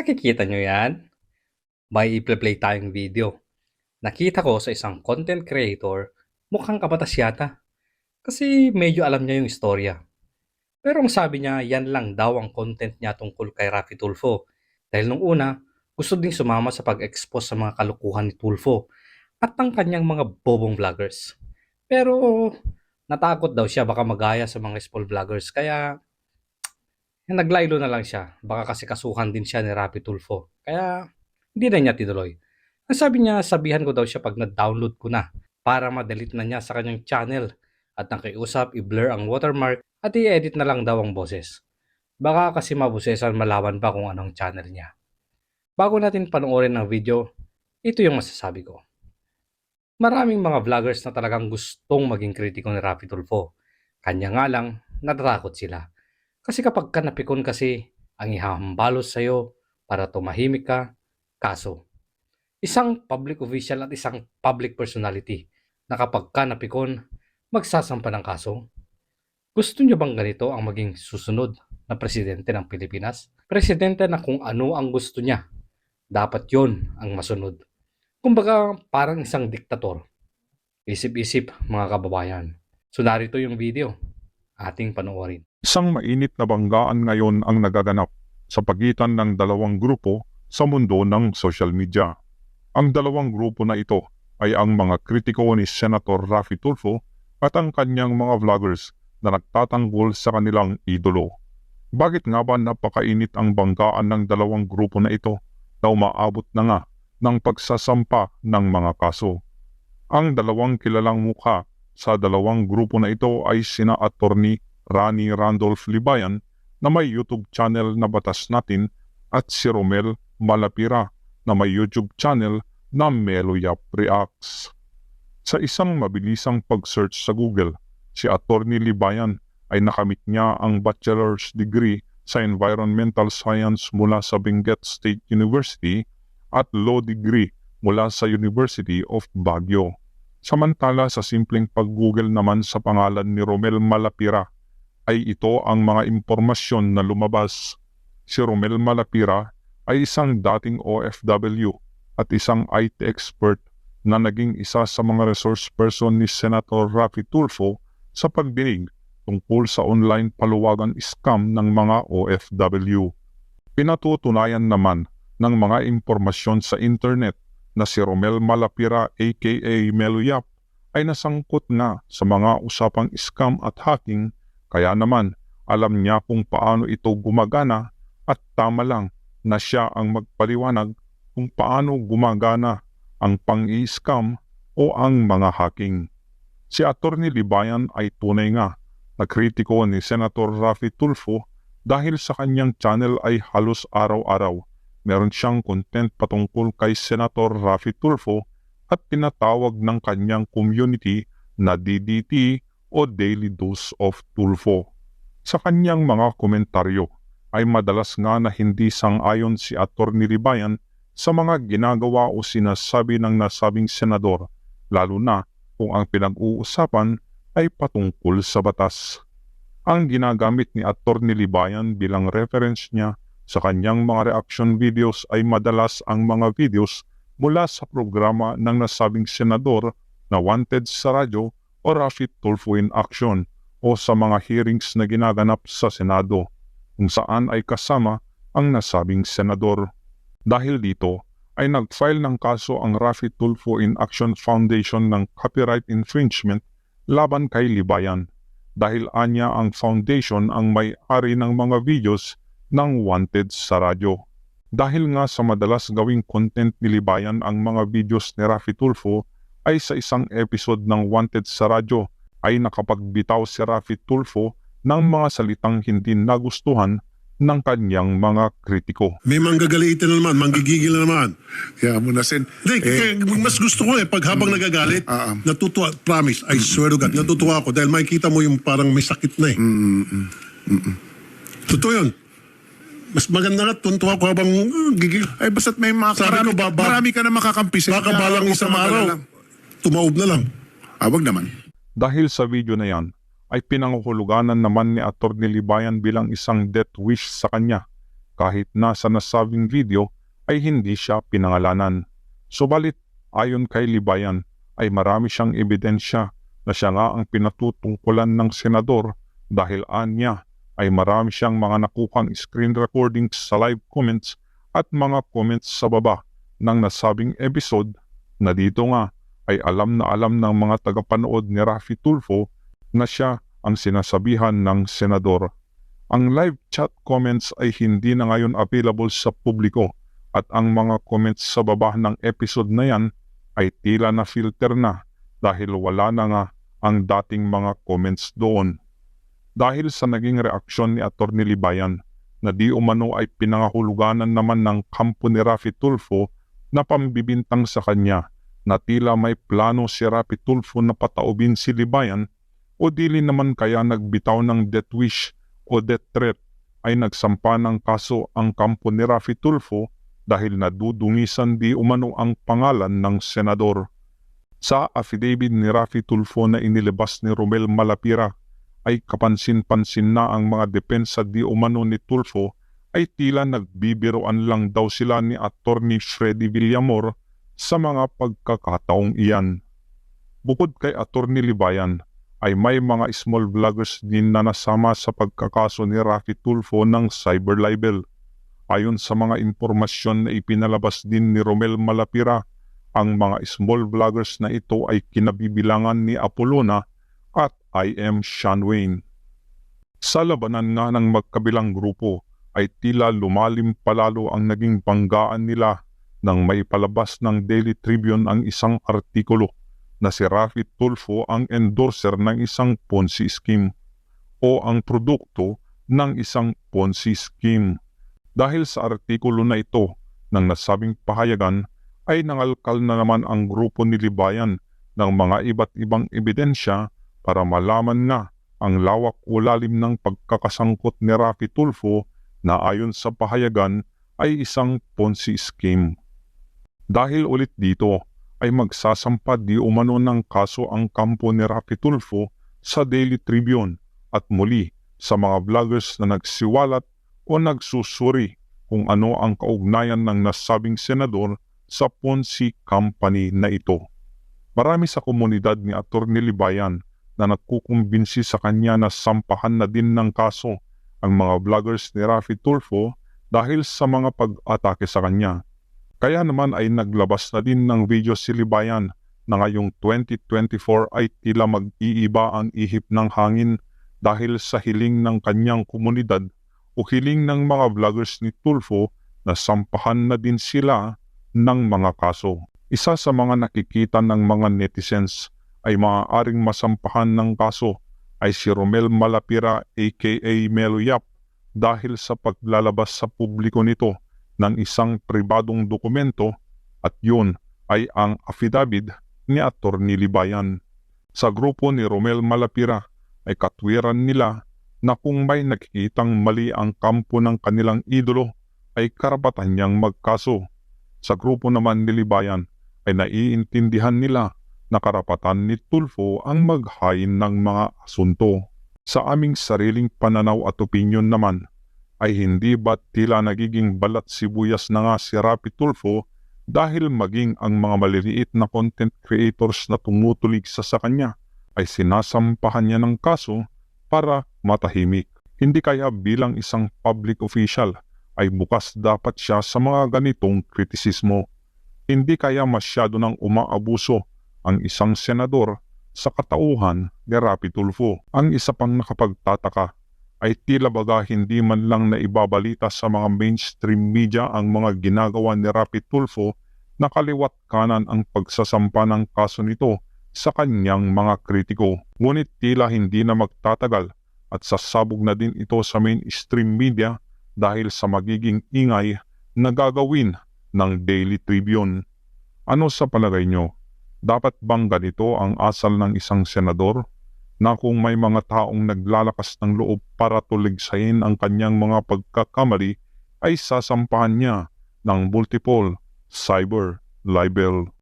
Nakikita nyo yan? May i-play tayong video. Nakita ko sa isang content creator, mukhang kabatas yata. Kasi medyo alam niya yung istorya. Pero ang sabi niya, yan lang daw ang content niya tungkol kay Raffy Tulfo. Dahil nung una, gusto ding sumama sa pag-expose sa mga kalukuhan ni Tulfo at ang kanyang mga bobong vloggers. Pero natakot daw siya baka magaya sa mga small vloggers kaya naglaylo na lang siya. Baka kasi kasuhan din siya ni Raffy Tulfo. Kaya hindi na niya tinuloy. Ang sabi niya, sabihan ko daw siya pag na-download ko na para ma-delete na niya sa kanyang channel at nakiusap i-blur ang watermark at i-edit na lang daw ang boses. Baka kasi mabusesan malaman pa kung anong channel niya. Bago natin panoorin ang video, ito yung masasabi ko. Maraming mga vloggers na talagang gustong maging kritiko ni Raffy Tulfo. Kanya nga lang, natatakot sila. Kasi kapag ka napikon kasi, ang ihahambalos sa'yo para tumahimik ka, kaso. Isang public official at isang public personality na kapag ka napikon, magsasampa ng kaso. Gusto nyo bang ganito ang maging susunod na presidente ng Pilipinas? Presidente na kung ano ang gusto niya, dapat yon ang masunod. Kumbaga parang isang diktator. Isip-isip mga kababayan. So narito yung video, ating panoorin. Isang mainit na banggaan ngayon ang nagaganap sa pagitan ng dalawang grupo sa mundo ng social media. Ang dalawang grupo na ito ay ang mga kritiko ni Senator Raffy Tulfo at ang kanyang mga vloggers na nagtatanggol sa kanilang idolo. Bakit nga ba napakainit ang banggaan ng dalawang grupo na ito na umaabot na nga ng pagsasampa ng mga kaso? Ang dalawang kilalang mukha sa dalawang grupo na ito ay sina Attorney Rani Randolph Libayan na may YouTube channel na Batas Natin at si Romel Malapira na may YouTube channel na Meloyap Reacts. Sa isang mabilisang pag-search sa Google, si Attorney Libayan ay nakamit niya ang bachelor's degree sa Environmental Science mula sa Benguet State University at law degree mula sa University of Baguio. Samantala sa simpleng pag-google naman sa pangalan ni Romel Malapira ay ito ang mga impormasyon na lumabas. Si Romel Malapira ay isang dating OFW at isang IT expert na naging isa sa mga resource person ni Senator Raffy Tulfo sa pagdinig tungkol sa online paluwagan scam ng mga OFW. Pinatutunayan naman ng mga impormasyon sa internet na si Romel Malapira aka Meloyap ay nasangkot na sa mga usapang scam at hacking, kaya naman alam niya kung paano ito gumagana at tama lang na siya ang magpaliwanag kung paano gumagana ang pang-i-scam o ang mga hacking. Si Attorney Libayan ay tunay nga na kritiko ni Senator Raffy Tulfo dahil sa kanyang channel ay halos araw-araw meron siyang content patungkol kay Senator Raffy Tulfo at tinatawag ng kanyang community na DDT o Daily Dose of Tulfo. Sa kanyang mga komentaryo ay madalas nga na hindi sang-ayon si Attorney Libayan sa mga ginagawa o sinasabi ng nasabing senador, lalo na kung ang pinag-uusapan ay patungkol sa batas. Ang ginagamit ni Attorney Libayan bilang reference niya sa kanyang mga reaction videos ay madalas ang mga videos mula sa programa ng nasabing senador na wanted sa radyo o Raffy Tulfo in Action o sa mga hearings na ginaganap sa Senado kung saan ay kasama ang nasabing senador. Dahil dito ay nag-file ng kaso ang Raffy Tulfo in Action Foundation ng copyright infringement laban kay Libayan dahil anya ang foundation ang may-ari ng mga videos ng wanted sa radyo. Dahil nga sa madalas gawing content ni Libayan ang mga videos ni Raffy Tulfo ay sa isang episode ng Wanted sa radyo ay nakapagbitaw si Raffy Tulfo ng mga salitang hindi nagustuhan ng kanyang mga kritiko. May manggagalitin na naman, manggigigil na naman. Kaya mo na sen. Hindi, kaya mas gusto ko pag habang nagagalit, natutuwa, promise, I swear to God, natutuwa ako dahil makikita mo yung parang may sakit na eh. Totoo yun. Mas maganda nga, tuntua ko habang gigil. Ay basta't may Sabi ko, marami ka na makakampi. Baka balang isang araw, tumaob na lang. Wag naman. Dahil sa video na yan, ay pinanguhuluganan naman ni Attorney Libayan bilang isang death wish sa kanya kahit nasa nasabing video ay hindi siya pinangalanan. Subalit, ayon kay Libayan, ay marami siyang ebidensya na siya nga ang pinatutungkulan ng senador dahil anya ay marami siyang mga nakuhang screen recordings sa live comments at mga comments sa baba ng nasabing episode na dito nga ay alam na alam ng mga tagapanood ni Raffy Tulfo na siya ang sinasabihan ng senador. Ang live chat comments ay hindi na ngayon available sa publiko at ang mga comments sa baba ng episode na yan ay tila na filter na dahil wala na nga ang dating mga comments doon. Dahil sa naging reaksyon ni Atty. Libayan na di umano ay pinangahuluganan naman ng kampo ni Raffy Tulfo na pambibintang sa kanya na tila may plano si Raffy Tulfo na pataubin si Libayan o dili naman kaya nagbitaw ng death wish o death threat ay nagsampa ng kaso ang kampo ni Raffy Tulfo dahil nadudungisan di umano ang pangalan ng senador. Sa affidavit ni Raffy Tulfo na inilabas ni Romel Malapira ay kapansin-pansin na ang mga depensa di umano ni Tulfo ay tila nagbibiroan lang daw sila ni Atty. Freddy Villamor sa mga pagkakataong iyan. Bukod kay Atty. Libayan ay may mga small vloggers din na nasama sa pagkakaso ni Raffy Tulfo ng cyber libel. Ayon sa mga impormasyon na ipinalabas din ni Romel Malapira, ang mga small vloggers na ito ay kinabibilangan ni Apolona at I.M. Sean Wayne. Sa labanan nga ng magkabilang grupo ay tila lumalim palalo ang naging banggaan nila nang may palabas ng Daily Tribune ang isang artikulo na si Raffy Tulfo ang endorser ng isang Ponzi scheme o ang produkto ng isang Ponzi scheme. Dahil sa artikulo na ito ng nasabing pahayagan ay nangalkal na naman ang grupo ni Libayan ng mga iba't ibang ebidensya para malaman na ang lawak o lalim ng pagkakasangkot ni Raffy Tulfo na ayon sa pahayagan ay isang Ponzi scheme. Dahil ulit dito ay magsasampa di umano ng kaso ang kampo ni Raffy Tulfo sa Daily Tribune at muli sa mga vloggers na nagsiwalat o nagsusuri kung ano ang kaugnayan ng nasabing senador sa Ponzi company na ito. Marami sa komunidad ni Atty. Libayan na nagkukumbinsi sa kanya na sampahan na din ng kaso ang mga vloggers ni Raffy Tulfo dahil sa mga pag-atake sa kanya. Kaya naman ay naglabas na din ng video si Libayan na ngayong 2024 ay tila mag-iiba ang ihip ng hangin dahil sa hiling ng kanyang komunidad o hiling ng mga vloggers ni Tulfo na sampahan na din sila ng mga kaso. Isa sa mga nakikita ng mga netizens ay maaaring masampahan ng kaso ay si Romel Malapira aka Melo Yap dahil sa paglalabas sa publiko nito ng isang pribadong dokumento at yun ay ang affidavit ni Atty. Libayan. Sa grupo ni Romel Malapira ay katwiran nila na kung may nakikitang mali ang kampo ng kanilang idolo ay karapatan niyang magkaso. Sa grupo naman ni Libayan ay naiintindihan nila na karapatan ni Tulfo ang maghain ng mga asunto. Sa aming sariling pananaw at opinyon naman ay hindi ba't tila nagiging balat sibuyas na nga si Raffy Tulfo dahil maging ang mga maliliit na content creators na tumutulig sa kanya ay sinasampahan niya ng kaso para matahimik. Hindi kaya bilang isang public official ay bukas dapat siya sa mga ganitong kritisismo. Hindi kaya masyado nang umaabuso ang isang senador sa katauhan ni Raffy Tulfo. Ang isa pang nakapagtataka ay tila baga hindi man lang naibabalita sa mga mainstream media ang mga ginagawa ni Raffy Tulfo na kaliwat kanan ang pagsasampa ng kaso nito sa kanyang mga kritiko. Ngunit tila hindi na magtatagal at sasabog na din ito sa mainstream media dahil sa magiging ingay na gagawin ng Daily Tribune. Ano sa palagay nyo? Dapat bang ganito ang asal ng isang senador? Na kung may mga taong naglalakas ng loob para tuligsayin ang kanyang mga pagkakamali ay sasampahan niya ng multiple cyber libel.